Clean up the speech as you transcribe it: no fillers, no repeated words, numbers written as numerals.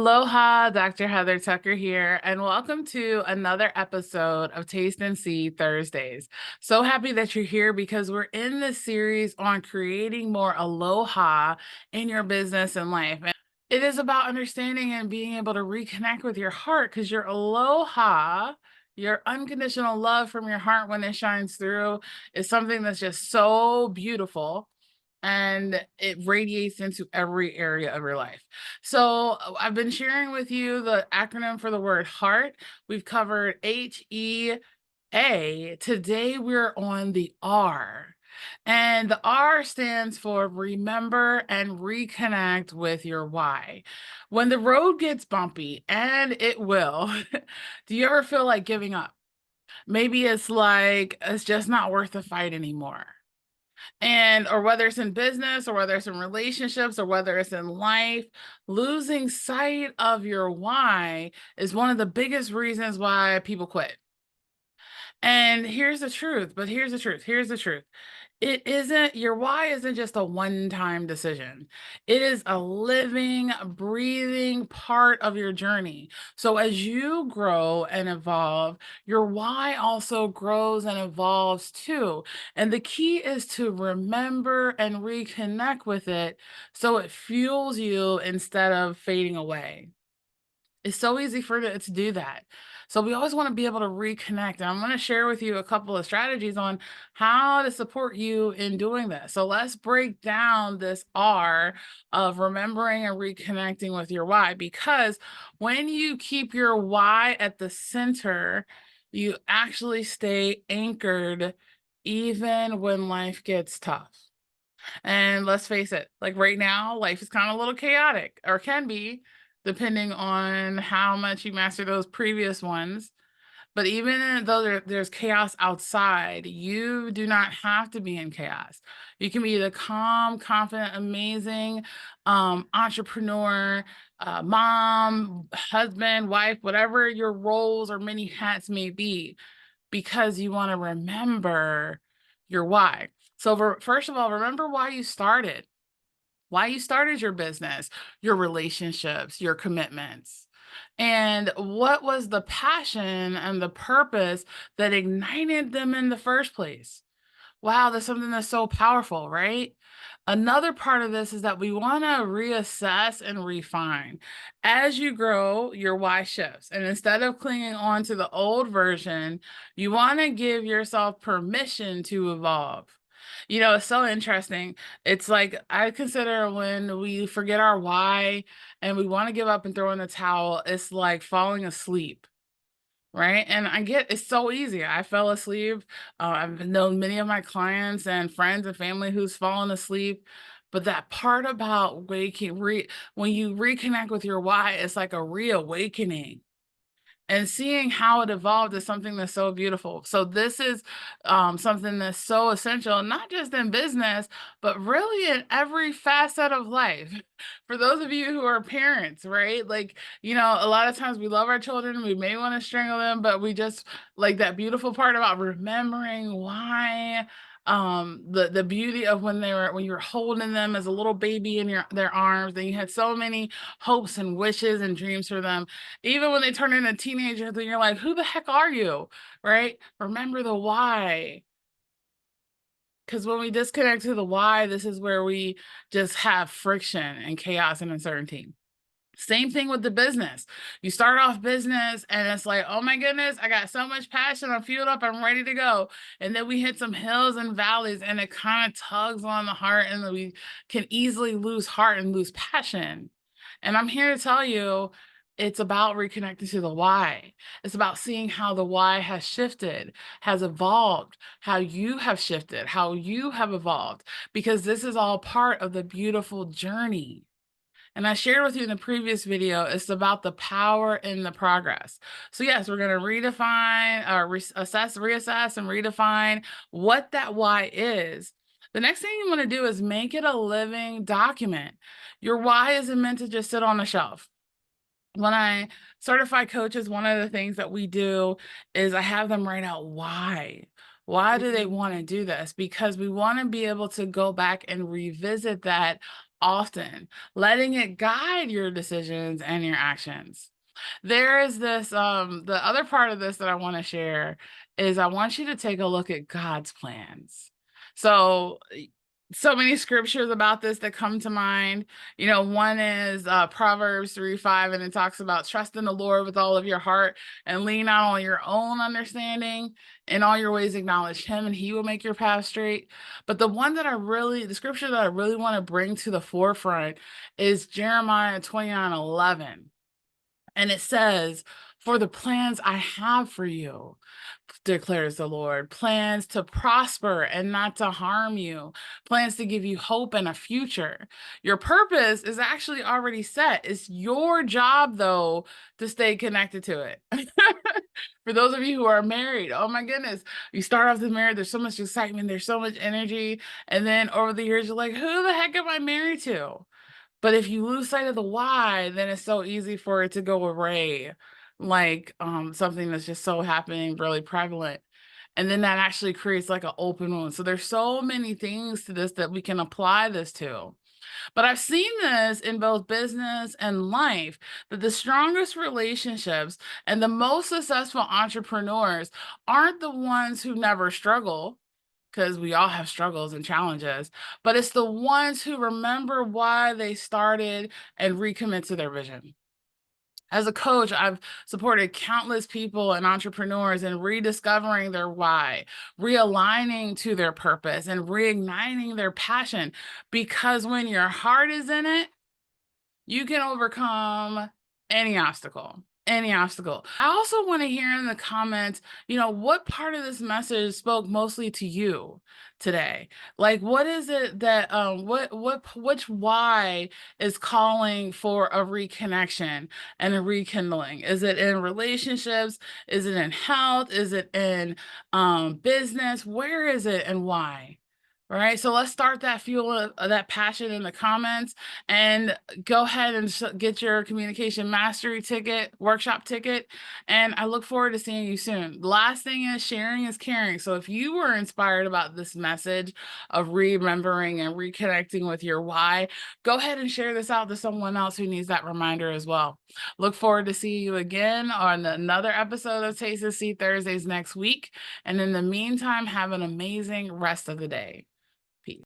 Aloha, Dr. Heather Tucker here, and welcome to another episode of Taste and See Thursdays. So happy that you're here because we're in this series on creating more aloha in your business and life. And it is about understanding and being able to reconnect with your heart because your aloha, your unconditional love from your heart when it shines through, is something that's just so beautiful and it radiates into every area of your life. So I've been sharing with you the acronym for the word heart. We've covered HEA. Today we're on the R. And the R stands for remember and reconnect with your why. When the road gets bumpy, and it will, do you ever feel like giving up? Maybe it's like it's just not worth the fight anymore. And or whether it's in business or whether it's in relationships or whether it's in life, losing sight of your why is one of the biggest reasons why people quit. And here's the truth, but here's the truth. Here's the truth. It isn't, your why isn't just a one-time decision. It is a living, breathing part of your journey. So as you grow and evolve, your why also grows and evolves too. And the key is to remember and reconnect with it so it fuels you instead of fading away. It's so easy for it to do that. So we always want to be able to reconnect. And I'm going to share with you a couple of strategies on how to support you in doing this. So let's break down this R of remembering and reconnecting with your why, because when you keep your why at the center, you actually stay anchored even when life gets tough. And let's face it, like right now, life is kind of a little chaotic, or can be, depending on how much you master those previous ones. But even though there's chaos outside, you do not have to be in chaos. You can be the calm, confident, amazing entrepreneur, mom, husband, wife, whatever your roles or many hats may be, because you want to remember your why. So first of all, remember why you started your business, your relationships, your commitments. And what was the passion and the purpose that ignited them in the first place? Wow, that's something that's so powerful, right? Another part of this is that we want to reassess and refine. As you grow, your why shifts. And instead of clinging on to the old version, you want to give yourself permission to evolve. You know, it's so interesting. It's like I consider when we forget our why and we want to give up and throw in the towel, it's like falling asleep. Right. And I get it's so easy. I fell asleep. I've known many of my clients and friends and family who's fallen asleep. But that part about when you reconnect with your why, it's like a reawakening, and seeing how it evolved is something that's so beautiful. So this is something that's so essential, not just in business, but really in every facet of life. For those of you who are parents, right? Like, you know, a lot of times we love our children, we may want to strangle them, but we just like that beautiful part about remembering why, the beauty of when you were holding them as a little baby in their arms, and you had so many hopes and wishes and dreams for them. Even when they turn into teenagers and you're like, who the heck are you? Right? Remember the why. Because when we disconnect to the why, this is where we just have friction and chaos and uncertainty. Same thing with the business. You start off business and it's like, oh my goodness, I got so much passion. I'm fueled up. I'm ready to go. And then we hit some hills and valleys and it kind of tugs on the heart, and then we can easily lose heart and lose passion. And I'm here to tell you, it's about reconnecting to the why. It's about seeing how the why has shifted, has evolved, how you have shifted, how you have evolved, because this is all part of the beautiful journey. And I shared with you in the previous video, it's about the power in the progress. So yes, we're going to redefine, reassess, and redefine what that why is. The next thing you want to do is make it a living document. Your why isn't meant to just sit on a shelf. When I certify coaches, one of the things that we do is I have them write out why. Why do they want to do this? Because we want to be able to go back and revisit that often, letting it guide your decisions and your actions. There is this, the other part of this that I want to share is I want you to take a look at God's plans. So, so many scriptures about this that come to mind. You know, one is Proverbs 3:5, and it talks about trust in the Lord with all of your heart and lean not on your own understanding. In all your ways, acknowledge Him, and He will make your path straight. But the scripture that I really want to bring to the forefront is Jeremiah 29:11. And it says, "For the plans I have for you, declares the Lord, plans to prosper and not to harm you, plans to give you hope and a future." Your purpose is actually already set. It's your job, though, to stay connected to it. For those of you who are married, oh my goodness, you start off the marriage, there's so much excitement, there's so much energy. And then over the years, you're like, who the heck am I married to? But if you lose sight of the why, then it's so easy for it to go away, like something that's just so happening, really prevalent. And then that actually creates like an open wound. So there's so many things to this that we can apply this to. But I've seen this in both business and life, that the strongest relationships and the most successful entrepreneurs aren't the ones who never struggle, because we all have struggles and challenges, but it's the ones who remember why they started and recommit to their vision. As a coach, I've supported countless people and entrepreneurs in rediscovering their why, realigning to their purpose, and reigniting their passion. Because when your heart is in it, you can overcome any obstacle. Any obstacle. I also want to hear in the comments, what part of this message spoke mostly to you today? Like, what is it that which why is calling for a reconnection and a rekindling? Is it in relationships? Is it in health? Is it in business? Where is it and why? Right. So let's start that fuel, that passion in the comments, and go ahead and get your communication mastery ticket, workshop ticket. And I look forward to seeing you soon. The last thing is sharing is caring. So if you were inspired about this message of remembering and reconnecting with your why, go ahead and share this out to someone else who needs that reminder as well. Look forward to seeing you again on another episode of Taste and See Thursdays next week. And in the meantime, have an amazing rest of the day. Peace.